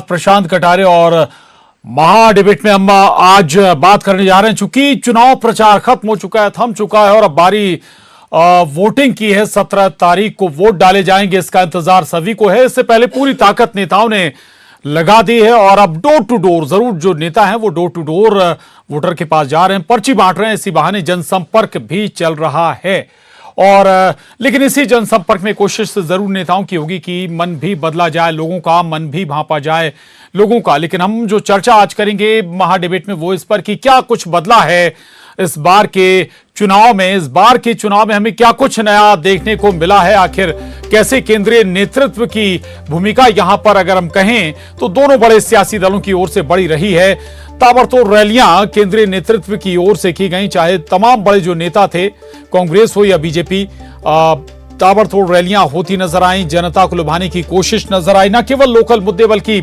प्रशांत कटारे और महा डिबेट में हम आज बात करने जा रहे हैं। चूंकि चुनाव प्रचार खत्म हो चुका है, थम चुका है और अब बारी वोटिंग की है। 17 तारीख को वोट डाले जाएंगे, इसका इंतजार सभी को है। इससे पहले पूरी ताकत नेताओं ने लगा दी है और अब डोर टू डोर, जरूर जो नेता हैं वो डोर टू डोर वोटर के पास जा रहे हैं, पर्ची बांट रहे हैं। इसी बहाने जनसंपर्क भी चल रहा है और लेकिन इसी जनसंपर्क में कोशिश जरूर नेताओं की होगी कि मन भी बदला जाए, लोगों का मन भी भांपा जाए लोगों का। लेकिन हम जो चर्चा आज करेंगे महा डिबेट में वो इस पर कि क्या कुछ बदला है इस बार के चुनाव में। इस बार के चुनाव में हमें क्या कुछ नया देखने को मिला है, आखिर कैसे केंद्रीय नेतृत्व की भूमिका यहां पर अगर हम कहें तो दोनों बड़े सियासी दलों की ओर से बड़ी रही है। ताबड़तोड़ रैलियां केंद्रीय नेतृत्व की ओर से की गई, चाहे तमाम बड़े जो नेता थे, कांग्रेस हो या बीजेपी, ताबड़तोड़ रैलियां होती नजर आई। जनता को लुभाने की कोशिश नजर आई। न केवल लोकल मुद्दे बल्कि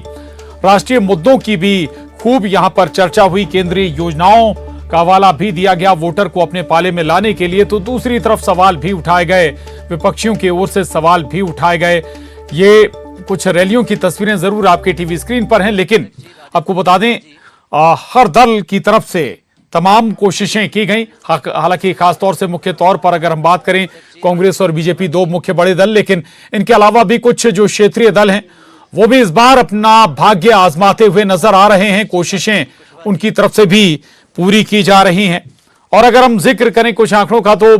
राष्ट्रीय मुद्दों की भी खूब यहां पर चर्चा हुई। केंद्रीय योजनाओं का हवाला भी दिया गया वोटर को अपने पाले में लाने के लिए। तो दूसरी तरफ सवाल भी उठाए गए, विपक्षियों की ओर से सवाल भी उठाए गए। ये कुछ रैलियों की तस्वीरें जरूर आपके टीवी स्क्रीन पर हैं, लेकिन आपको बता दें हर दल की तरफ से तमाम कोशिशें की गई। हालांकि खासतौर से मुख्य तौर पर अगर हम बात करें, कांग्रेस और बीजेपी दो मुख्य बड़े दल, लेकिन इनके अलावा भी कुछ जो क्षेत्रीय दल हैं वो भी इस बार अपना भाग्य आजमाते हुए नजर आ रहे हैं। कोशिशें उनकी तरफ से भी पूरी की जा रही हैं। और अगर हम जिक्र करें कुछ आंकड़ों का तो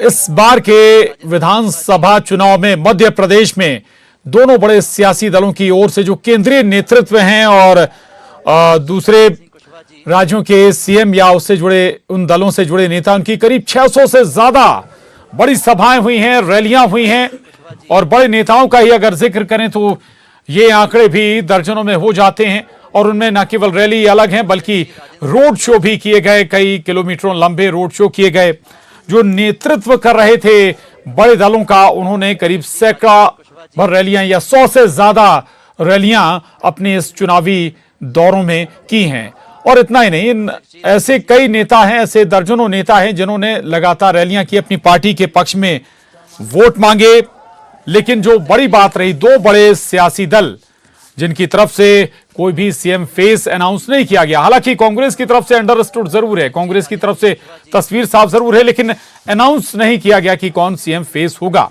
इस बार के विधानसभा चुनाव में मध्य प्रदेश में दोनों बड़े सियासी दलों की ओर से जो केंद्रीय नेतृत्व हैं और दूसरे राज्यों के सीएम या उससे जुड़े उन दलों से जुड़े नेता, उनकी करीब 600 से ज्यादा बड़ी सभाएं हुई हैं, रैलियां हुई हैं। और बड़े नेताओं का ही अगर जिक्र करें तो ये आंकड़े भी दर्जनों में हो जाते हैं। और उनमें न केवल रैली अलग हैं बल्कि रोड शो भी किए गए, कई किलोमीटरों लंबे रोड शो किए गए। जो नेतृत्व कर रहे थे बड़े दलों का, उन्होंने करीब सैकड़ा भर रैलियां या 100 से ज्यादा रैलियां अपने इस चुनावी दौरों में की हैं। और इतना ही नहीं, ऐसे कई नेता हैं, ऐसे दर्जनों नेता हैं जिन्होंने लगातार रैलियां की, अपनी पार्टी के पक्ष में वोट मांगे। लेकिन जो बड़ी बात रही, दो बड़े सियासी दल जिनकी तरफ से कोई भी सीएम फेस अनाउंस नहीं किया गया। हालांकि कांग्रेस की तरफ से अंडरस्टूड जरूर है, कांग्रेस की तरफ से तस्वीर साफ जरूर है, लेकिन अनाउंस नहीं किया गया कि कौन सीएम फेस होगा।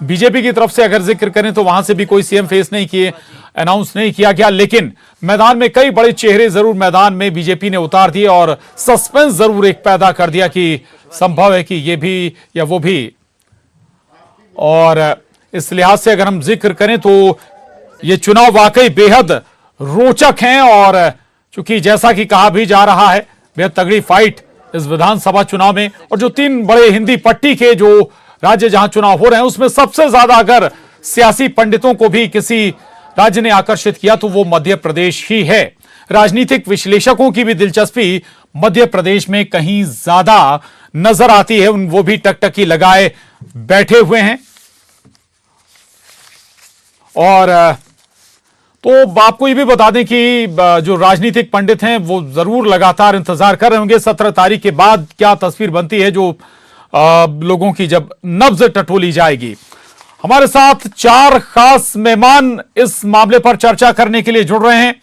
बीजेपी की तरफ से अगर जिक्र करें तो वहां से भी कोई सीएम फेस नहीं किए, अनाउंस नहीं किया गया। लेकिन मैदान में कई बड़े चेहरे जरूर मैदान में बीजेपी ने उतार दिए और सस्पेंस जरूर एक पैदा कर दिया कि संभव है कि ये भी या वो भी। और इस लिहाज से अगर हम जिक्र करें तो ये चुनाव वाकई बेहद रोचक हैं। और चूंकि जैसा कि कहा भी जा रहा है, बेहद तगड़ी फाइट इस विधानसभा चुनाव में। और जो तीन बड़े हिंदी पट्टी के जो राज्य जहां चुनाव हो रहे हैं, उसमें सबसे ज्यादा अगर सियासी पंडितों को भी किसी राज्य ने आकर्षित किया तो वो मध्य प्रदेश ही है। राजनीतिक विश्लेषकों की भी दिलचस्पी मध्य प्रदेश में कहीं ज्यादा नजर आती है। वो भी टकटकी लगाए बैठे हुए हैं। और तो आपको ये भी बता दें कि जो राजनीतिक पंडित हैं वो जरूर लगातार इंतजार कर रहे होंगे 17 तारीख के बाद क्या तस्वीर बनती है, जो लोगों की जब नब्ज टटोली जाएगी। हमारे साथ 4 खास मेहमान इस मामले पर चर्चा करने के लिए जुड़ रहे हैं।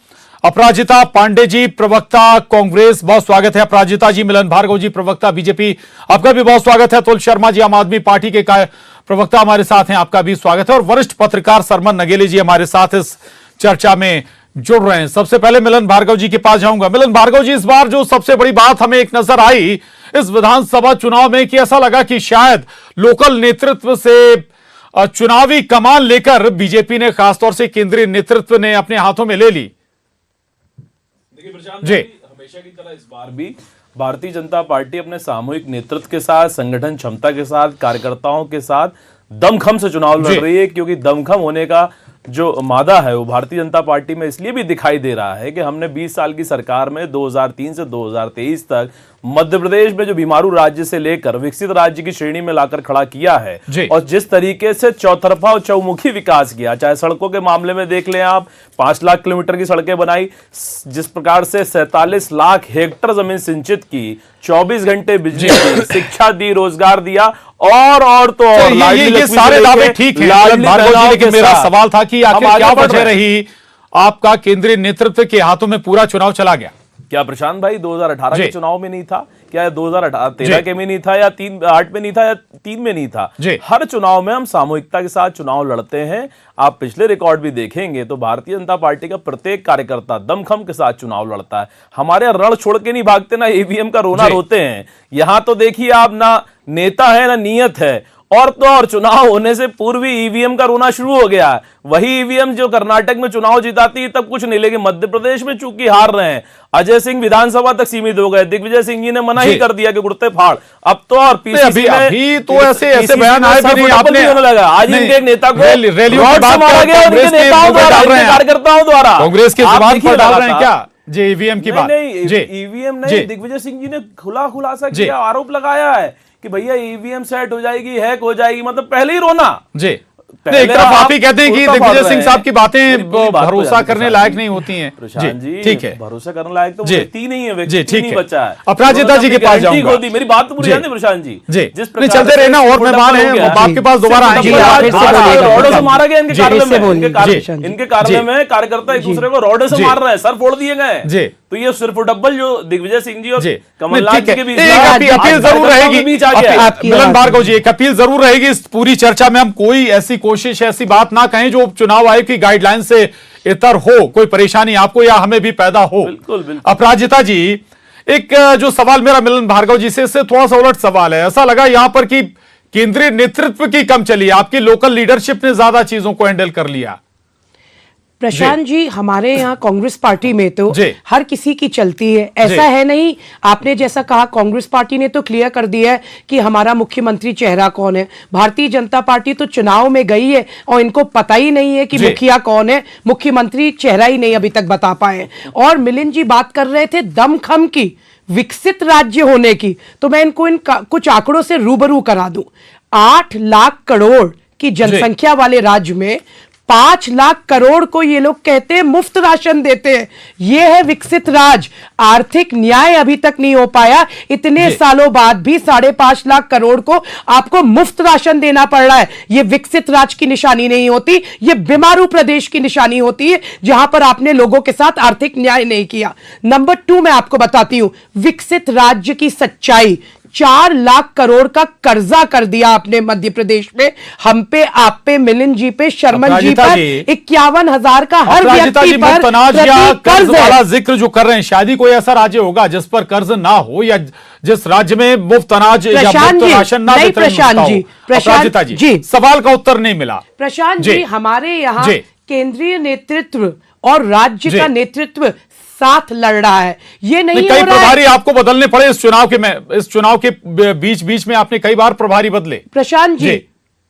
अपराजिता पांडे जी, प्रवक्ता कांग्रेस, बहुत स्वागत है अपराजिता जी। मिलन भार्गव जी, प्रवक्ता बीजेपी, आपका भी बहुत स्वागत है। अतुल शर्मा जी, आम आदमी पार्टी के प्रवक्ता हमारे साथ हैं, आपका भी स्वागत है। और वरिष्ठ पत्रकार सरमन नगेले जी हमारे साथ इस चर्चा में जुड़ रहे हैं। सबसे पहले मिलन भार्गव जी के पास जाऊंगा। मिलन भार्गव जी, इस बार जो सबसे बड़ी बात हमें एक नजर आई इस विधानसभा चुनाव में कि ऐसा लगा कि शायद लोकल नेतृत्व से चुनावी कमान लेकर बीजेपी ने, खासतौर से केंद्रीय नेतृत्व ने अपने हाथों में ले ली। देखिए प्रशांत जी, हमेशा की तरह इस बार भी भारतीय जनता पार्टी अपने सामूहिक नेतृत्व के साथ, संगठन क्षमता के साथ, कार्यकर्ताओं के साथ दमखम से चुनाव लड़ रही है। क्योंकि दमखम होने का जो मादा है वो भारतीय जनता पार्टी में इसलिए भी दिखाई दे रहा है कि हमने 20 साल की सरकार में 2003 से 2023 तक मध्य प्रदेश में जो बीमारू राज्य से लेकर विकसित राज्य की श्रेणी में लाकर खड़ा किया है। और जिस तरीके से चौतरफा और चौमुखी विकास किया, चाहे सड़कों के मामले में देख लें आप, 5 लाख किलोमीटर की सड़कें बनाई, जिस प्रकार से 47 लाख हेक्टेयर जमीन सिंचित की, 24 घंटे बिजली दी, शिक्षा दी, रोजगार दिया और तो और ये सारे दावे ठीक हैं। लेकिन मेरा सवाल था कि आखिर क्या वजह रही आपका केंद्रीय नेतृत्व के हाथों में पूरा चुनाव चला गया। क्या प्रशांत भाई 2018 के चुनाव में नहीं था? क्या 2013 के में नहीं था, या 8 में नहीं था, या 3 में नहीं था? हर चुनाव में हम सामूहिकता के साथ चुनाव लड़ते हैं। आप पिछले रिकॉर्ड भी देखेंगे तो भारतीय जनता पार्टी का प्रत्येक कार्यकर्ता दमखम के साथ चुनाव लड़ता है। हमारे रण छोड़ के नहीं भागते, ना ईवीएम का रोना रोते हैं। यहां तो देखिए आप, ना नेता है ना नियत है, और तो और चुनाव होने से पूर्व ही ईवीएम का रोना शुरू हो गया है। वही ईवीएम जो कर्नाटक में चुनाव जिताती है तब कुछ नहीं, लेकिन मध्य प्रदेश में चूंकि हार रहे हैं, अजय सिंह विधानसभा तक सीमित हो गए, दिग्विजय सिंह जी ने मना ही कर दिया कि कुर्ते फाड़। अब तो और पीसीसी अभी तो ऐसे बयान आए भी नहीं, आपने होने लगा। आज इनके एक नेता को रैलियों की बात मारा गया, उनके नेताओं द्वारा, कार्यकर्ताओं द्वारा, कांग्रेस की जुबान पर डाल रहे हैं क्या जी ईवीएम की बात? ईवीएम नहीं, दिग्विजय सिंह जी ने खुलासा किया, आरोप लगाया है कि भैया ईवीएम सेट हो जाएगी, हैक हो जाएगी, मतलब पहले ही रोना। जी एक तरफ आप ही कहते हैं कि दिग्विजय सिंह साहब की बातें भरोसा करने लायक नहीं होती हैं। प्रशांत जी ठीक है, भरोसा करने लायक तो व्यक्ति नहीं है, व्यक्ति नहीं बचा है। अपराजिता जी के पास जाऊंगा। मेरी बात तो पूरी जानते प्रशांत जी, जिस चलते रहना, और मेहमान हैं आपके पास दोबारा आएंगे। रोडों से मारा गया इनके कार्यालय में, कार्यकर्ता एक दूसरे को रोडों से मार रहे हैं, सर फोड़ दिए गए। तो ये सिर्फ डबल जो दिग्विजय सिंह जी और कमलनाथ जी के बीच अपील जरूर रहेगी, मिलन भार्गव जी, एक अपील जरूर रहेगी इस पूरी चर्चा में। हम कोई ऐसी कोशिश, ऐसी बात ना कहें जो चुनाव आयोग की गाइडलाइन से इतर हो, कोई परेशानी आपको या हमें भी पैदा हो। बिल्कुल। अपराजिता जी, एक जो सवाल मेरा मिलन भार्गव जी से, इससे थोड़ा सा उलट सवाल है। ऐसा लगा यहां पर कि केंद्रीय नेतृत्व की कम चली, आपकी लोकल लीडरशिप ने ज्यादा चीजों को हैंडल कर लिया। प्रशांत जी, हमारे यहाँ कांग्रेस पार्टी में तो हर किसी की चलती है, ऐसा है नहीं। आपने जैसा कहा, कांग्रेस पार्टी ने तो क्लियर कर दिया है कि हमारा मुख्यमंत्री चेहरा कौन है। भारतीय जनता पार्टी तो चुनाव में गई है और इनको पता ही नहीं है कि मुखिया कौन है, मुख्यमंत्री चेहरा ही नहीं अभी तक बता पाए। और मिलिंद जी बात कर रहे थे दमखम की, विकसित राज्य होने की, तो मैं इनको कुछ आंकड़ों से रूबरू करा दूं। 8 लाख करोड़ की जनसंख्या वाले राज्य में 5 लाख करोड़ को ये लोग कहते हैं मुफ्त राशन देते हैं। ये है विकसित राज्य। आर्थिक न्याय अभी तक नहीं हो पाया, इतने सालों बाद भी 5.5 लाख करोड़ को आपको मुफ्त राशन देना पड़ रहा है। ये विकसित राज्य की निशानी नहीं होती, ये बीमारू प्रदेश की निशानी होती है, जहां पर आपने लोगों के साथ आर्थिक न्याय नहीं किया। नंबर 2 मैं आपको बताती हूं विकसित राज्य की सच्चाई। 4 लाख करोड़ का कर्जा कर दिया आपने मध्य प्रदेश में, हम पे, आप पे, मिलिंद जी पे, शर्मन जी पर, 51,000 का हर व्यक्ति पर कर्ज वाला जिक्र जो कर रहे हैं, शायद कोई ऐसा राज्य होगा जिस पर कर्ज ना हो, या जिस राज्य में मुफ्त अनाज या मुफ्त राशन ना वितरण प्रशांत जी, सवाल का उत्तर नहीं मिला। प्रशांत जी, हमारे यहाँ केंद्रीय नेतृत्व और राज्य का नेतृत्व साथ लड़ रहा है। ये नहीं कई प्रभारी आपको बदलने पड़े इस चुनाव के बीच में आपने कई बार प्रभारी बदले। प्रशांत जी,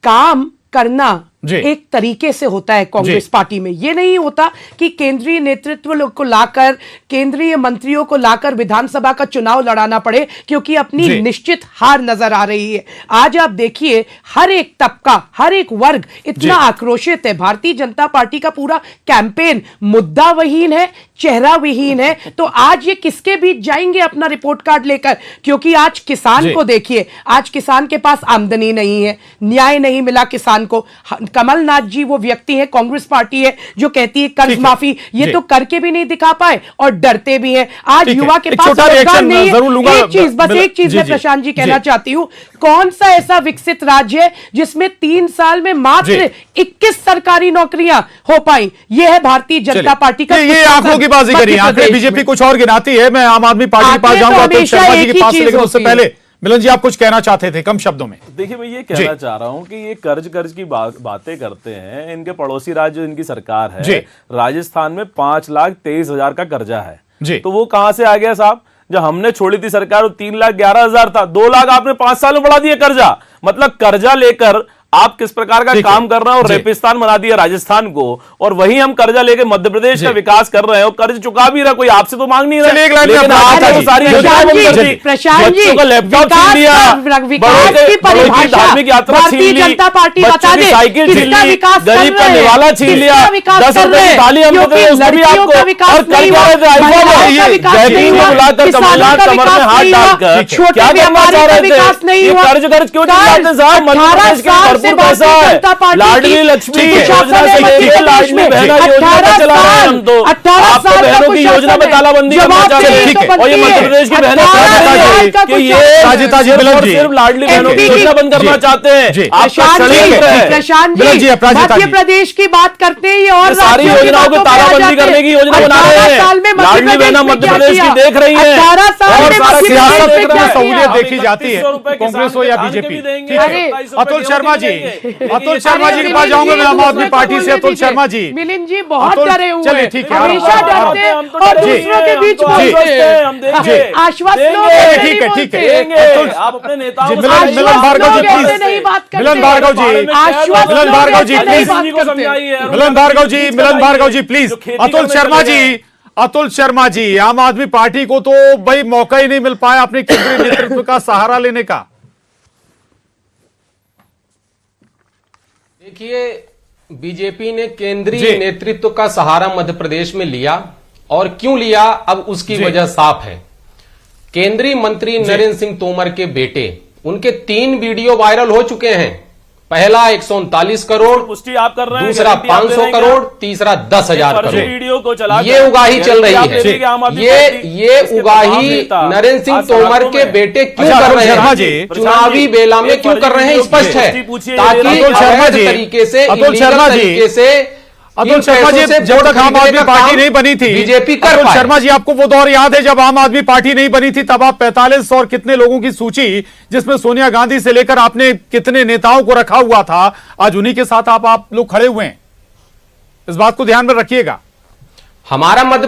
काम करना एक तरीके से होता है कांग्रेस पार्टी में। यह नहीं होता कि केंद्रीय नेतृत्व को लाकर, केंद्रीय मंत्रियों को लाकर विधानसभा का चुनाव लड़ाना पड़े, क्योंकि अपनी निश्चित हार नजर आ रही है। आज आप देखिए, हर एक तबका, हर एक वर्ग इतना आक्रोशित है। भारतीय जनता पार्टी का पूरा कैंपेन मुद्दा विहीन है, चेहरा विहीन है। तो आज ये किसके बीच जाएंगे अपना रिपोर्ट कार्ड लेकर? क्योंकि आज किसान को देखिए, आज किसान के पास आमदनी नहीं है, न्याय नहीं मिला किसान को। कमलनाथ जी वो व्यक्ति है, कांग्रेस पार्टी है जो कहती है कर्ज माफी, ये तो करके भी नहीं दिखा पाए और डरते भी हैं। आज युवा के पास रोजगार नहीं है। एक चीज मैं प्रशांत जी कहना चाहती हूँ, कौन सा ऐसा विकसित राज्य है जिसमें 3 साल में मात्र 21 सरकारी नौकरियां हो पाई? ये है भारतीय जनता पार्टी का। ये आंकड़ों की बाजी करी, आंकड़े बीजेपी कुछ और गिनाती है। मैं आम आदमी पार्टी के पास जाऊंगा तो शर्मा जी के पास, लेकिन उससे पहले मिलन जी आप कुछ कहना चाहते थे कम शब्दों में। देखिए, मैं ये कहना चाह रहा हूं कि ये कर्ज की बातें करते हैं। इनके पड़ोसी राज्य, इनकी सरकार है, राजस्थान में 5,23,000 का कर्जा है। तो वो कहां से आ गया साहब? जब हमने छोड़ी थी सरकार वो 3,11,000 था, 2 लाख आपने 5 साल में बढ़ा दिया कर्जा। मतलब कर्जा लेकर आप किस प्रकार का काम कर रहे हैं, और रेपिस्तान बना दिया राजस्थान को, और वही हम कर्जा लेके मध्य प्रदेश का विकास कर रहे हैं, और कर्ज चुका भी रहा, कोई आपसे तो मांग नहीं रहा, लेकिन आपने तो सारी योजनाएं बंद कर दी। बच्चों का लैपटॉप छीन लिया, धार्मिक यात्रा छीन ली, बच्चों की साइकिल छीन ली, गरीब का निवाला छीन लिया, 10 रुपए की थाली हम देते हैं उसको भी आपको, और कर क्या रहे थे जयपुर में बुलाकर कमलनाथ कमर में हाथ डालकर क्या करना चाह रहे थे? ये कर्ज क्यों चिल्लाते साहब? मध्य प्रदेश के से ठाकुर कैसा भारतीय है? जनता पार्टी लाडली की लक्ष्मी प्रशासन योजना है से मध्य लेके प्रदेश लाडली में। बहना योजना 18 पे चला रहे हैं हम तो। 18 आप तो साल का बहनों की योजना पे प्रशासन है। तालाबंदी करना जवाब चाहते देने हैं तो और ये बनती मध्य है। प्रदेश की बहनें 18 कह रही साल हैं का कि ये प्रशासन। साजिता जी, सिर्फ मिलन और जी। सिर्फ लाडली बहनों की एमपी योजना जी। बंद करना जी। चाहते हैं। जी। आपका प्रशांत षड्यंत्र है। प्रशांत मिलन जी, जी अपराजिता मध्य जी। प्रदेश की बात करते हैं और ये सारी योजनाओं को तालाबंदी करने की योजना बना रहे हैं। साल में लाडली बहना मध्य प्रदेश की देख रही है 18 साल और में सारा मध्य सियासत प्रदेश में में क्या सहूलियत किया? देखी जाती है, कांग्रेस हो या बीजेपी। ठीक अरे, है, अतुल शर्मा जी, अतुल शर्मा जी के पास मिलिंद जाऊंगा मैं आम दूसरे आदमी को पार्टी से। बोलने अतुल दीजिए। शर्मा जी, मिलिंद जी बहुत अतुल- डरे हुए चलिए, हैं। ठीक है, हमेशा आप- डरते हैं हम तो और डरे दूसरों के हैं, बीच हम तो बोलते आश्वस्त हैं, हैं। हम देंगे। आश्वस्त देंगे। लोग ऐसे ठीक है, नहीं ठीक है। बोलते। देंगे। आप अपने नेताओं जी, को मिलन समझाइए। मिलन भार्गव जी, लोग ऐसे प्लीज। नहीं बात करते। मिलन भार्गव जी, आश्वस्त मिलन लोग भार्गव जी, ऐसे नहीं प्लीज। बात को करते। समझाइए। मिलन भार्गव जी, मिलन भार्गव जी, प्लीज। जो खेती अतुल करने शर्मा चले जी, गए। अतुल शर्मा जी, आम आदमी पार्टी को तो भाई मौका ही नहीं मिल पाया अपने केंद्रीय नेतृत्व का सहारा लेने का। देखिए, बीजेपी ने केंद्रीय जी। नेतृत्व का सहारा मध्य प्रदेश में लिया और क्यों लिया अब उसकी जी। वजह साफ है। केंद्रीय मंत्री नरेंद्र सिंह तोमर के बेटे, उनके 3 वीडियो वायरल हो चुके हैं। पहला 139 करोड़, पुष्टि आप कर रहे हैं, दूसरा गारंटी आप दे 500 रहे हैं क्या? करोड़, तीसरा 10,000 फर्जी करोड़। वीडियो को चला ये उगाही चल रही है। ये उगाही नरेंद्र सिंह तोमर के बेटे क्यों अच्छा, कर अतुल रहे शर्मा हैं? जी, चुनावी बेला में क्यों कर रहे हैं स्पष्ट है, ताकि अतुल शर्मा अवैध जी, तरीके से, अतुल शर्मा इलीगल जी, तरीके से अतुल शर्मा जी, जब तक आम आदमी पार्टी नहीं बनी थी, बीजेपी कर अतुल पाए। शर्मा जी, आपको वो दौर याद है जब आम आदमी पार्टी नहीं बनी थी? तब आप 45 और कितने लोगों की सूची, जिसमें सोनिया गांधी से लेकर आपने कितने नेताओं को रखा हुआ था, आज उन्हीं के साथ आप लोग खड़े हुए हैं। इस बात को ध्यान में रखिएगा। हमारा मध्य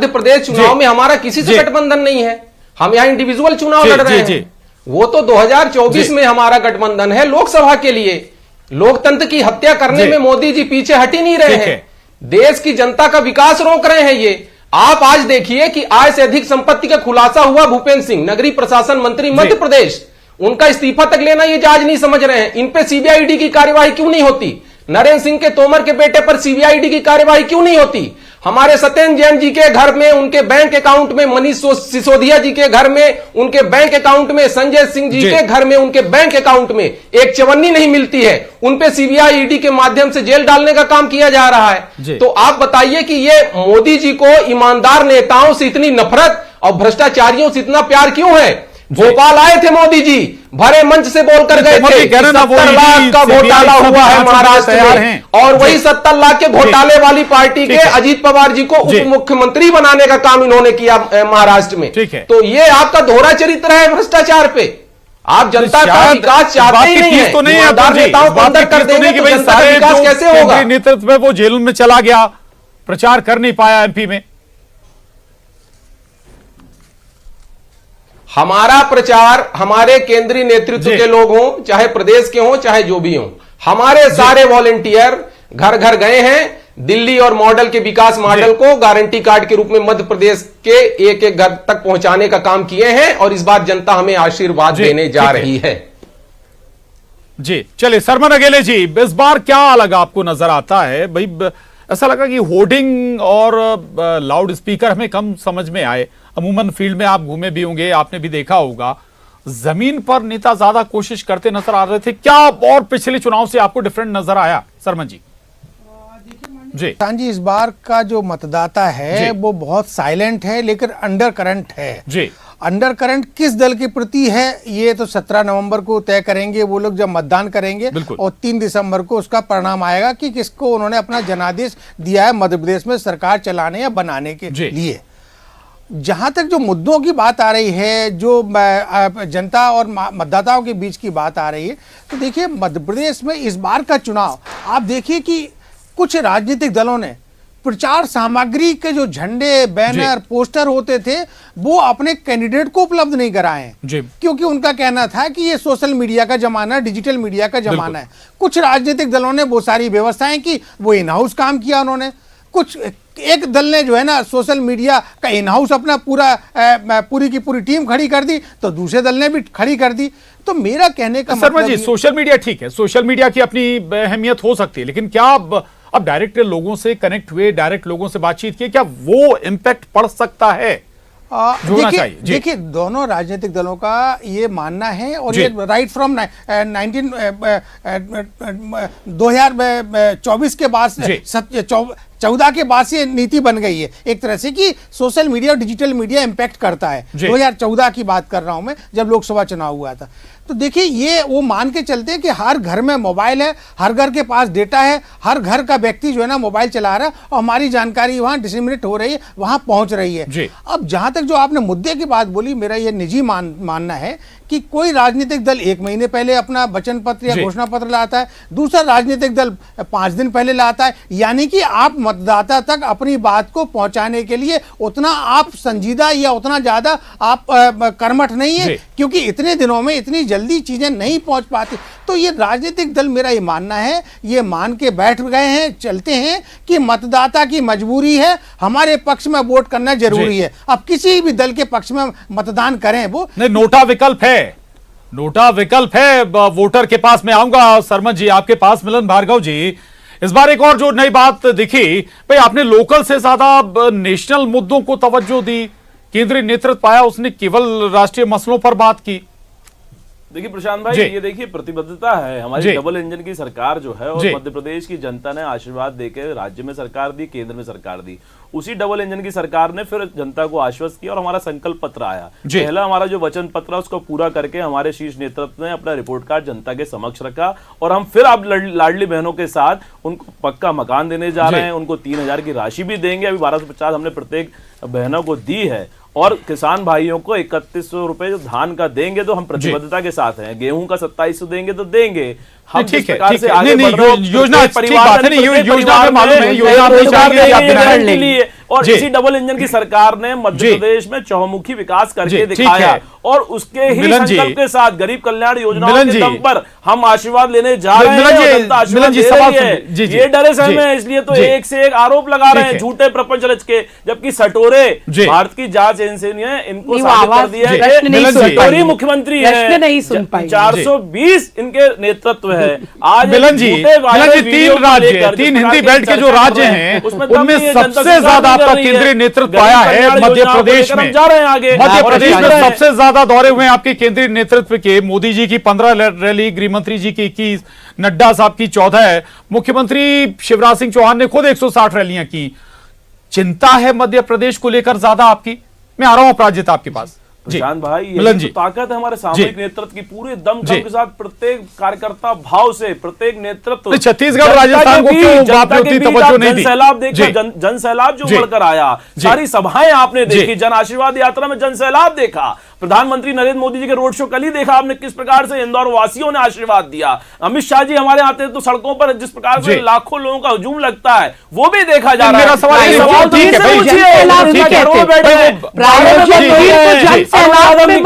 प्रदेश चुनाव में हमारा किसी से जी। गठबंधन नहीं है। हम यहाँ इंडिविजुअल चुनाव जी, लड़ रहे जी, हैं। जी। वो तो 2024 जी। में हमारा गठबंधन है लोकसभा के लिए। लोकतंत्र की हत्या करने जी। में मोदी जी पीछे हट ही नहीं रहे ठीक हैं। है। देश की जनता का विकास रोक रहे हैं ये। आप आज देखिए कि आय से अधिक संपत्ति का खुलासा हुआ भूपेंद्र सिंह, नगरीय प्रशासन मंत्री मध्य प्रदेश, उनका इस्तीफा तक लेना ये जायज नहीं समझ रहे हैं। इन पे सीबीआईडी की कार्यवाही क्यों नहीं होती? नरेंद्र सिंह के तोमर के बेटे पर सीबीआईडी की कार्यवाही क्यों नहीं होती? हमारे सत्येंद्र जैन जी के घर में, उनके बैंक अकाउंट में, मनीष सिसोदिया जी के घर में, उनके बैंक अकाउंट में, संजय सिंह जी के घर में, उनके बैंक अकाउंट में एक चवन्नी नहीं मिलती है। उन पे सीबीआईडी के माध्यम से जेल डालने का काम किया जा रहा है। तो आप बताइए कि ये मोदी जी को ईमानदार नेताओं से इतनी नफरत और भ्रष्टाचारियों से इतना प्यार क्यों है? भोपाल आए थे मोदी जी, भरे मंच से बोलकर गए थे कि 70 लाख का घोटाला हुआ है महाराष्ट्र में, और वही 70 लाख के घोटाले वाली पार्टी के अजीत पवार जी को उप मुख्यमंत्री बनाने का काम इन्होंने किया महाराष्ट्र में। तो ये आपका दोहरा चरित्र है भ्रष्टाचार पे। आप जनता का विकास चाहते ही नहीं है। तो नहीं ईमानदार नेताओं को अंदर कर देंगे तो जनता का विकास कैसे होगा? नेतृत्व में वो जेल में चला गया, प्रचार कर नहीं पाया एमपी में। हमारा प्रचार, हमारे केंद्रीय नेतृत्व के लोग हों, चाहे प्रदेश के हों, चाहे जो भी हों, हमारे सारे वॉलंटियर घर घर गए हैं। दिल्ली और मॉडल के विकास मॉडल को गारंटी कार्ड के रूप में मध्य प्रदेश के एक एक घर तक पहुंचाने का काम किए हैं और इस बार जनता हमें आशीर्वाद देने जा रही है। जी, चलिए सरमन अगेले जी, इस बार क्या अलग आपको नजर आता है? भाई ऐसा लगा कि होर्डिंग और लाउड स्पीकर हमें कम समझ में आए। अमूमन फील्ड में आप घूमे भी होंगे, आपने भी देखा होगा, जमीन पर नेता ज्यादा कोशिश करते नजर आ रहे थे। क्या और पिछले चुनाव से आपको डिफरेंट नजर आया सरमन जी? जी जी, इस बार का जो मतदाता है वो बहुत साइलेंट है, लेकिन अंडर करंट है। जी, अंडर करंट किस दल के प्रति है ये तो 17 नवंबर को तय करेंगे वो लोग जब मतदान करेंगे, और 3 दिसंबर को उसका परिणाम आएगा कि किसको उन्होंने अपना जनादेश दिया है मध्य प्रदेश में सरकार चलाने या बनाने के लिए। जहां तक जो मुद्दों की बात आ रही है, जो जनता और मतदाताओं के बीच की बात आ रही है, तो देखिए मध्य प्रदेश में इस बार का चुनाव आप देखिए कि कुछ राजनीतिक दलों ने प्रचार सामग्री के जो झंडे, बैनर, पोस्टर होते थे वो अपने कैंडिडेट को उपलब्ध नहीं कराए हैं, क्योंकि उनका कहना था कि ये सोशल मीडिया का जमाना, डिजिटल मीडिया का जमाना है। कुछ राजनीतिक दलों ने वो सारी व्यवस्थाएं की, वो इन हाउस काम किया उन्होंने। कुछ एक दल ने जो है ना सोशल मीडिया का इन हाउस अपना पूरी की पूरी टीम खड़ी कर दी, तो दूसरे दल ने भी खड़ी कर दी। तो मेरा कहने का मतलब जी, सोशल मीडिया ठीक है, सोशल मीडिया की अपनी अहमियत हो सकती है, लेकिन क्या अब डायरेक्ट लोगों से कनेक्ट हुए, डायरेक्ट लोगों से बातचीत की, क्या वो इंपैक्ट पड़ सकता है जोड़ना चाहिए। जी। देखिए दोनों राजनीतिक दलों का ये मानना है और ये राइट फ्रॉम 2024 के बाद से 14 के बाद से नीति बन गई है एक तरह से कि सोशल मीडिया और डिजिटल मीडिया इंपैक्ट करता है। 2014 की बात कर रहा हूं मैं, जब लोकसभा चुनाव हुआ था। तो देखिए ये वो मान के चलते हैं कि हर घर में मोबाइल है, हर घर के पास डेटा है, हर घर का व्यक्ति जो है ना मोबाइल चला रहा है और हमारी जानकारी वहां डिसमिनेट हो रही है, वहां पहुंच रही है। अब जहां तक जो आपने मुद्दे की बात बोली, मेरा ये निजी मानना है कि कोई राजनीतिक दल 1 महीने पहले अपना वचन पत्र या घोषणा पत्र लाता है, दूसरा राजनीतिक दल 5 दिन पहले लाता है। यानी कि आप मतदाता तक अपनी बात को पहुंचाने के लिए उतना आप संजीदा या उतना ज्यादा आप कर्मठ नहीं है, क्योंकि इतने दिनों में इतनी जल्दी चीजें नहीं पहुंच पाती। तो ये राजनीतिक दल, मेरा ये मानना है, ये मान के बैठ गए हैं, चलते हैं कि मतदाता की मजबूरी है, हमारे पक्ष में वोट करना जरूरी है। अब किसी भी दल के पक्ष में मतदान करें, वो नहीं, नोटा विकल्प है, नोटा विकल्प है वोटर के पास। मैं आऊंगा सरमन जी आपके पास। मिलन भार्गव जी, इस बार एक और जो नई बात दिखी, भाई आपने लोकल से ज्यादा नेशनल मुद्दों को तवज्जो दी, केंद्रीय नेतृत्व पाया उसने केवल राष्ट्रीय मसलों पर बात की। देखिए प्रशांत भाई, ये देखिए प्रतिबद्धता है हमारी डबल इंजन की सरकार जो है, और मध्य प्रदेश की जनता ने आशीर्वाद देकर राज्य में सरकार दी, केंद्र में सरकार दी। उसी डबल इंजन की सरकार ने फिर जनता को आश्वस्त किया और हमारा संकल्प पत्र आया। पहला हमारा जो वचन पत्र है उसको पूरा करके हमारे शीर्ष नेतृत्व ने अपना रिपोर्ट कार्ड जनता के समक्ष रखा, और हम फिर अब लाडली बहनों के साथ उनको पक्का मकान देने जा रहे हैं, उनको 3,000 की राशि भी देंगे। अभी 1250 हमने प्रत्येक बहनों को दी है, और किसान भाइयों को 3100 रुपए जो धान का देंगे तो हम प्रतिबद्धता के साथ हैं। गेहूं का 2700 देंगे तो देंगे। हम ठीक है, प्रकार से नहीं, आगे नहीं, बढ़ रहे हैं, योजना परिवार ठीक है, योजना में मालूम है, योजना के लिए। और इसी डबल इंजन की सरकार ने मध्य प्रदेश में चहुमुखी विकास करके दिखाया, और उसके ही संकल्प के साथ गरीब कल्याण योजनाओं के दम पर हम आशीर्वाद लेने जा रहे हैं। जनता आशीर्वाद दे रही है, ये डरे सहमे हैं, इसलिए तो एक से एक आरोप लगा रहे हैं झूठे प्रपंच रच के, जबकि सटोरे भारत की जांच एजेंसी ने इनको साबित कर दिया है सटोरी मुख्यमंत्री है। 420 इनके नेतृत्व है। आज मिलन जी 3 राज्य, 3 हिंदी बेल्ट के जो राज्य हैं उनमें सबसे ज्यादा आपका केंद्रीय नेतृत्व आया है मध्य प्रदेश में। जा रहे हैं आगे, मध्य प्रदेश में सबसे ज्यादा दौरे हुए आपके केंद्रीय नेतृत्व के। मोदी जी की 15 रैली, गृह मंत्री जी की 21, नड्डा साहब की 14, मुख्यमंत्री शिवराज सिंह चौहान ने खुद 160 रैलियां की। चिंता है मध्य प्रदेश को लेकर ज्यादा आपकी? मैं आ रहा हूं अपराजिता आपके पास। प्रशांत भाई, ये तो ताकत है हमारे सामूहिक नेतृत्व की, पूरे दमखम के साथ प्रत्येक कार्यकर्ता भाव से, प्रत्येक नेतृत्व। छत्तीसगढ़ राजस्थान को क्यों आपने उतनी तवज्जो नहीं दी? सैलाब देखा, जन सैलाब जो बढ़कर आया, सारी सभाएं आपने देखी, जन आशीर्वाद यात्रा में जन सैलाब देखा, प्रधानमंत्री नरेंद्र मोदी जी के रोड शो कल ही देखा आपने, किस प्रकार से इंदौर वासियों ने आशीर्वाद दिया। अमित शाह जी हमारे आते हैं तो सड़कों पर जिस प्रकार से लाखों लोगों का हुजूम लगता है वो भी देखा जा रहा है। मेरा सवाल ठीक है भाई,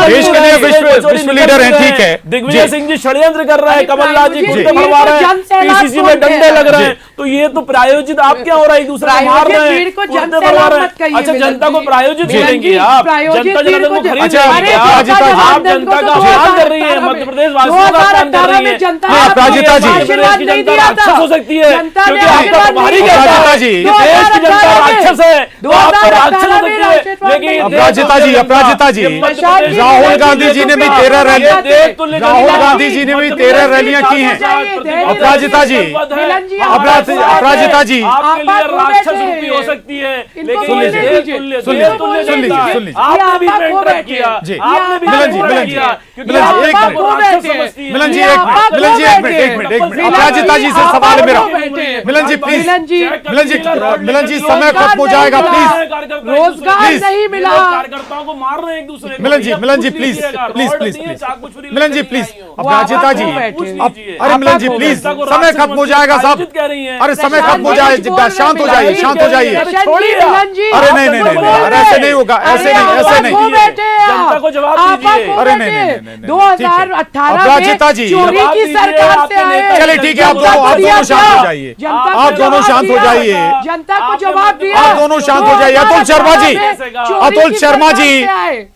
देश के लिए विश्व लीडर हैं, ठीक है। दिग्विजय सिंह जी षड्यंत्र कर रहे हैं, कमलनाथ जी कुर्ते भरवा रहे हैं, पीसीसी में डंडे लग रहे हैं, तो ये तो प्रायोजित आप क्या हो रहा है, एक दूसरे को मार रहे हैं, कुर्ते भरवा रहे हैं। अच्छा, जनता को प्रायोजित बोलेंगे आप, जनता जनार्दन को खरीद आप जनता का अपमान कर रही है, मध्य प्रदेश वासियों का अपमान कर रही है। अपराजिता जी, राक्षस हो सकती है क्योंकि आपका प्रभारी कहता है जी देश की जनता राक्षस है, तो आप राक्षस हो सकती है। लेकिन अपराजिता जी, राहुल गांधी जी ने भी 13 रैलियां, राहुल गांधी जी ने भी 13 रैलियां की हैं। अपराजिता जी, अपराजिता जी, आपके लिए राक्षस रूपी हो सकती है, लेकिन सुन लीजिए, आपने भी इंटरप्ट किया, आपने भी मिलन जी एक मिनट, अपराजिता जी से सवाल है मेरा। मिलन जी प्लीज, मिलन जी समय खत्म हो जाएगा प्लीज, रोजगार नहीं मिला, कार्यकर्ताओं को मार रहे हैं एक दूसरे को। मिलन जी प्लीज, मिलन जी प्लीज, अपराजिता जी, अरे मिलन जी प्लीज, समय खत्म हो जाएगा साहब, अरे समय खत्म हो जाएगा, शांत हो जाइए, शांत हो जाइए। अरे नहीं, ऐसे नहीं होगा, ऐसे नहीं, जनता को जवाब दीजिए। अरे नहीं, 2018 अपराजिता जी, चोरी की सरकार से आए। चलिए ठीक है, आप दोनों शांत हो जाइए, आप दोनों शांत हो जाइए, जनता को जवाब दिया, आप दोनों शांत हो जाइए। अतुल शर्मा जी,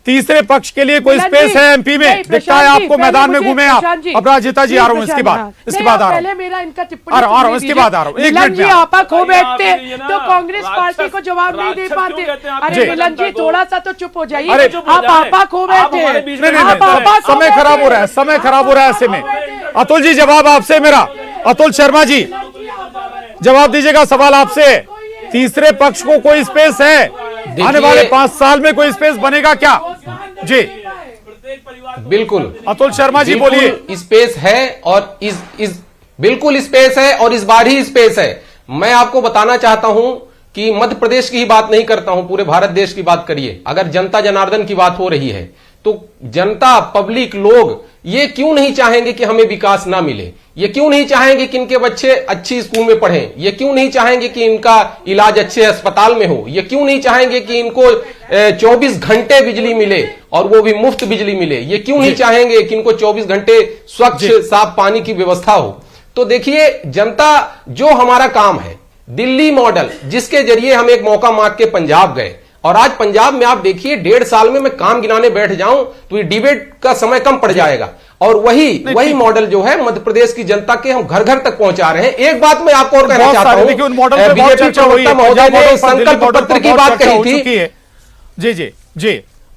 तीसरे पक्ष के लिए कोई स्पेस है एमपी में? दिखता है आपको मैदान में घूमे में आप प्रशांत जी, अब राजिता जी आ रहा हूँ, इसके बाद नहीं, आ रहा पहले हूँ, मेरा इनका टिप्पणी आ रहा हूँ, इसके बाद आ रहा हूँ, एक मिलन मिनट जी में आपा खो अरे आप बैठते ये ना तो कांग्रेस पार्टी को जवाब नहीं दे पाते। अरे मिलन जी थोड़ा सा तो चुप हो जाइए, अरे आप आपा खो बैठे, आप आपा खो समय खराब हो रहा है, समय खराब हो रहा है ऐसे में। अतुल जी जवाब आपसे मेरा, अतुल शर्मा जी जवाब दीजिएगा सवाल आपसे। तीसरे पक्ष को कोई स्पेस है आने वाले 5 साल में, कोई स्पेस बनेगा क्या? जी बिल्कुल अतुल शर्मा जी बोलिए। बिल्कुल स्पेस है और इस बिल्कुल स्पेस है और इस बार ही स्पेस है। मैं आपको बताना चाहता हूं कि मध्य प्रदेश की ही बात नहीं करता हूं, पूरे भारत देश की बात करिए। अगर जनता जनार्दन की बात हो रही है तो जनता, पब्लिक, लोग ये क्यों नहीं चाहेंगे कि हमें विकास ना मिले? ये क्यों नहीं चाहेंगे कि इनके बच्चे अच्छी स्कूल में पढ़ें? ये क्यों नहीं चाहेंगे कि इनका इलाज अच्छे अस्पताल में हो? ये क्यों नहीं चाहेंगे कि इनको 24 घंटे बिजली मिले और वो भी मुफ्त बिजली मिले? ये क्यों नहीं चाहेंगे कि इनको 24 घंटे स्वच्छ साफ पानी की व्यवस्था हो? तो देखिए, जनता, जो हमारा काम है दिल्ली मॉडल, जिसके जरिए हम एक मौका मांग के पंजाब गए, और आज पंजाब में आप देखिए 1.5 साल में मैं काम गिनाने बैठ जाऊं तो ये डिबेट का समय कम पड़ जाएगा। और वही मॉडल जो है मध्य प्रदेश की जनता के हम घर घर तक पहुंचा रहे हैं। एक बात मैं आपको और कहना चाहता हूं, बीजेपी प्रवक्ता महोदय ने संकल्प पत्र की बात कही थी। जी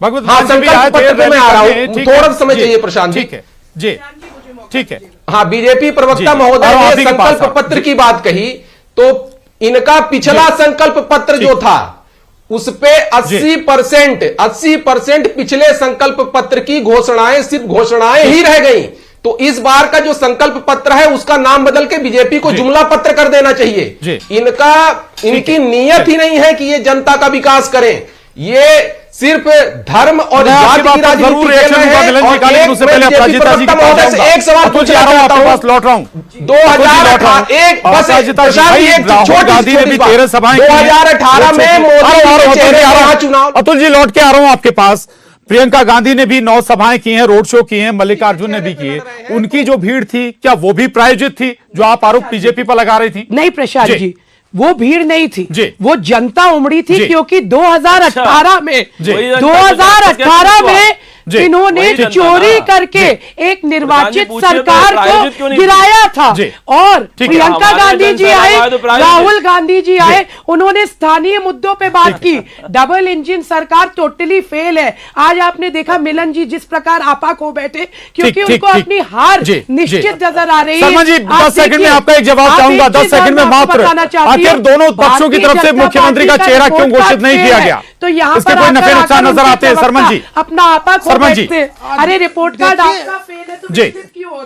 भगवत हाँ, संकल्प पत्र पे मैं आ रहा हूं, थोड़ा समय चाहिए प्रशांत जी। ठीक है जी, ठीक है। हाँ, बीजेपी प्रवक्ता महोदय ने संकल्प पत्र की बात कही, तो इनका पिछला संकल्प पत्र जो था उस पे 80% पिछले संकल्प पत्र की घोषणाएं सिर्फ घोषणाएं ही रह गई। तो इस बार का जो संकल्प पत्र है उसका नाम बदल के बीजेपी को जुमला पत्र कर देना चाहिए। इनकी नीयत ही नहीं है कि ये जनता का विकास करें, ये सिर्फ धर्म और जाति की राजनीति कर रहे हैं। और एक सवाल पूछना चाहता हूं, लौट रहा हूं। 2018 में मोदी चुनाव। अतुल जी लौट के आ रहा हूं आपके पास। प्रियंका गांधी ने भी 9 सभाएं की हैं, रोड शो किए हैं, मल्लिकार्जुन ने भी किए। उनकी जो भीड़ थी क्या वो भी प्रायोजित थी, जो आप आरोप बीजेपी पर लगा रही थी? नहीं प्रशांत जी, वो भीड़ नहीं थी, जी, वो जनता उमड़ी थी, क्योंकि 2018 में 2018 में इन्होंने चोरी करके एक निर्वाचित सरकार को गिराया था। और प्रियंका गांधी जी आए, राहुल गांधी जी आए, उन्होंने स्थानीय मुद्दों पे बात की। डबल इंजन सरकार टोटली फेल है। आज आपने देखा मिलन जी जिस प्रकार आपा को बैठे, क्योंकि उनको अपनी हार निश्चित नजर आ रही है। शर्मा जी 10 सेकंड में आपका एक जवाब चाहूंगा, 10 सेकंड में मात्र। आखिर दोनों पक्षों की तरफ से मुख्यमंत्री का चेहरा क्यों घोषित नहीं किया गया? तो यहाँ पर कोई नफे नुकसान नजर आते हैं शर्मा जी? अपना आपा को बैठते। अरे रिपोर्ट कार्ड आपका फेल है तो जी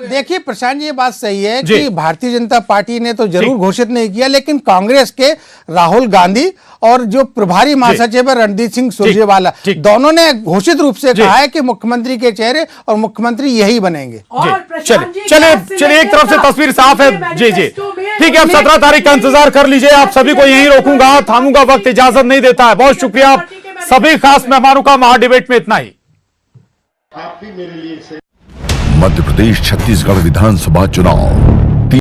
देखिए प्रशांत जी, ये बात सही है कि भारतीय जनता पार्टी ने तो जरूर घोषित नहीं किया, लेकिन कांग्रेस के राहुल गांधी और जो प्रभारी महासचिव है रणदीप सिंह सुरजेवाला, दोनों ने घोषित रूप से कहा है कि मुख्यमंत्री के चेहरे और मुख्यमंत्री यही बनेंगे। चलिए एक तरफ से तस्वीर साफ है। जी ठीक है, अब 17 तारीख का इंतजार कर लीजिए। आप सभी को यहीं रोकूंगा, थामूंगा, वक्त इजाजत नहीं देता है। बहुत शुक्रिया सभी खास मेहमानों का। महाडिबेट में इतना ही। मध्य प्रदेश छत्तीसगढ़ विधानसभा चुनाव